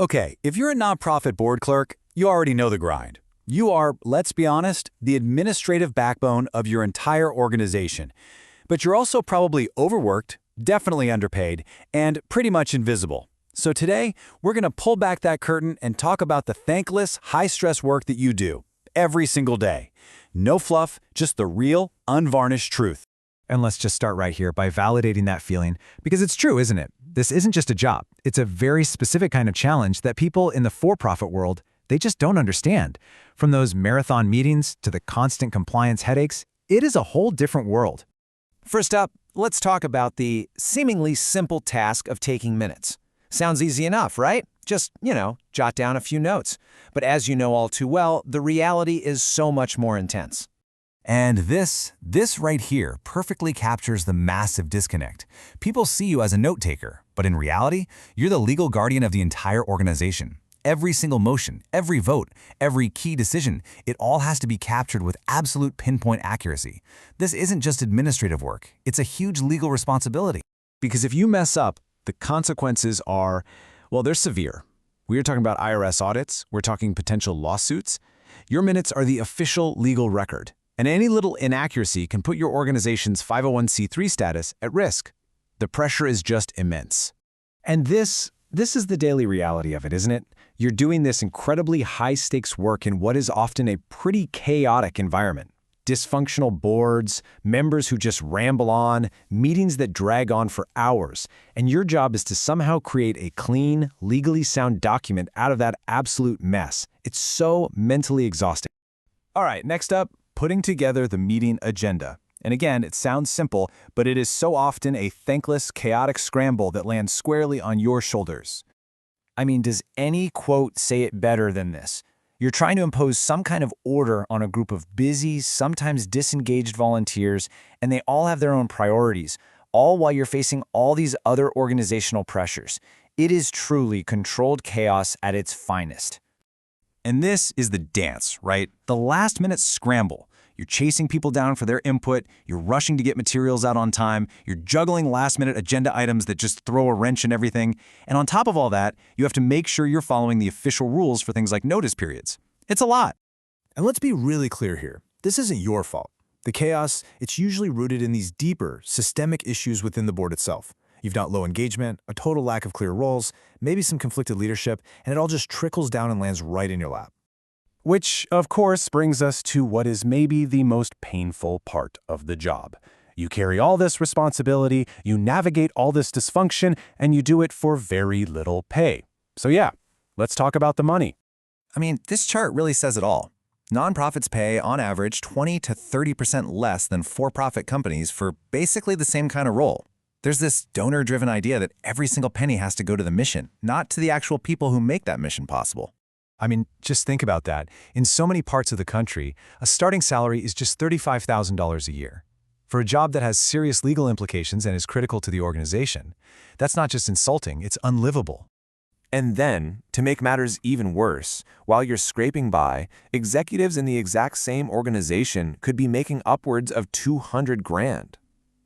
Okay, if you're a nonprofit board clerk, you already know the grind. You are, let's be honest, the administrative backbone of your entire organization. But you're also probably overworked, definitely underpaid, and pretty much invisible. So today, we're going to pull back that curtain and talk about the thankless, high-stress work that you do every single day. No fluff, just the real, unvarnished truth. And let's just start right here by validating that feeling, because it's true, isn't it? This isn't just a job. It's a very specific kind of challenge that people in the for-profit world, they just don't understand. From those marathon meetings to the constant compliance headaches, it is a whole different world. First up, let's talk about the seemingly simple task of taking minutes. Sounds easy enough, right? Just, jot down a few notes. But as you know all too well, the reality is so much more intense. And this right here perfectly captures the massive disconnect. People see you as a note-taker, but in reality, you're the legal guardian of the entire organization. Every single motion, every vote, every key decision, it all has to be captured with absolute pinpoint accuracy. This isn't just administrative work, it's a huge legal responsibility. Because if you mess up, the consequences are, well, they're severe. We are talking about IRS audits, we're talking potential lawsuits. Your minutes are the official legal record. And any little inaccuracy can put your organization's 501c3 status at risk. The pressure is just immense. And this is the daily reality of it, isn't it? You're doing this incredibly high-stakes work in what is often a pretty chaotic environment. Dysfunctional boards, members who just ramble on, meetings that drag on for hours. And your job is to somehow create a clean, legally sound document out of that absolute mess. It's so mentally exhausting. All right, next up, putting together the meeting agenda. And again, it sounds simple, but it is so often a thankless, chaotic scramble that lands squarely on your shoulders. I mean, does any quote say it better than this? You're trying to impose some kind of order on a group of busy, sometimes disengaged volunteers, and they all have their own priorities, all while you're facing all these other organizational pressures. It is truly controlled chaos at its finest. And this is the dance, right? The last-minute scramble. You're chasing people down for their input, you're rushing to get materials out on time, you're juggling last-minute agenda items that just throw a wrench in everything, and on top of all that, you have to make sure you're following the official rules for things like notice periods. It's a lot. And let's be really clear here. This isn't your fault. The chaos, it's usually rooted in these deeper, systemic issues within the board itself. You've got low engagement, a total lack of clear roles, maybe some conflicted leadership, and it all just trickles down and lands right in your lap. Which, of course, brings us to what is maybe the most painful part of the job. You carry all this responsibility, you navigate all this dysfunction, and you do it for very little pay. So yeah, let's talk about the money. I mean, this chart really says it all. Nonprofits pay, on average, 20 to 30% less than for-profit companies for basically the same kind of role. There's this donor-driven idea that every single penny has to go to the mission, not to the actual people who make that mission possible. I mean, just think about that. In so many parts of the country, a starting salary is just $35,000 a year. For a job that has serious legal implications and is critical to the organization, that's not just insulting, it's unlivable. And then, to make matters even worse, while you're scraping by, executives in the exact same organization could be making upwards of $200,000.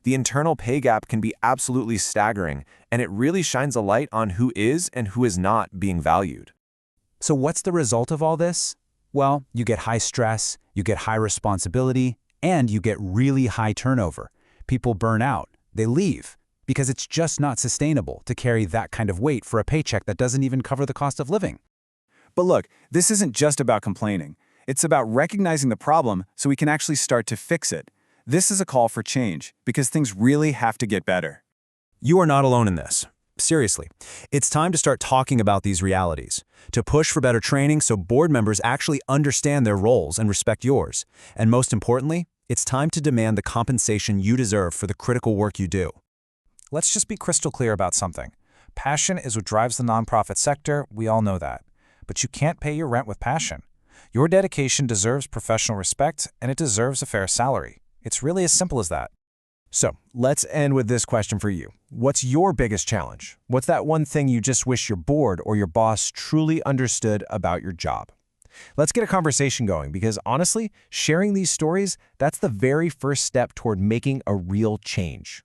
The internal pay gap can be absolutely staggering, and it really shines a light on who is and who is not being valued. So what's the result of all this? Well, you get high stress, you get high responsibility, and you get really high turnover. People burn out, they leave, because it's just not sustainable to carry that kind of weight for a paycheck that doesn't even cover the cost of living. But look, this isn't just about complaining. It's about recognizing the problem so we can actually start to fix it. This is a call for change, because things really have to get better. You are not alone in this. Seriously, it's time to start talking about these realities, to push for better training so board members actually understand their roles and respect yours. And most importantly, it's time to demand the compensation you deserve for the critical work you do. Let's just be crystal clear about something. Passion is what drives the nonprofit sector, we all know that. But you can't pay your rent with passion. Your dedication deserves professional respect, and it deserves a fair salary. It's really as simple as that. So, let's end with this question for you. What's your biggest challenge? What's that one thing you just wish your board or your boss truly understood about your job? Let's get a conversation going, because honestly, sharing these stories, that's the very first step toward making a real change.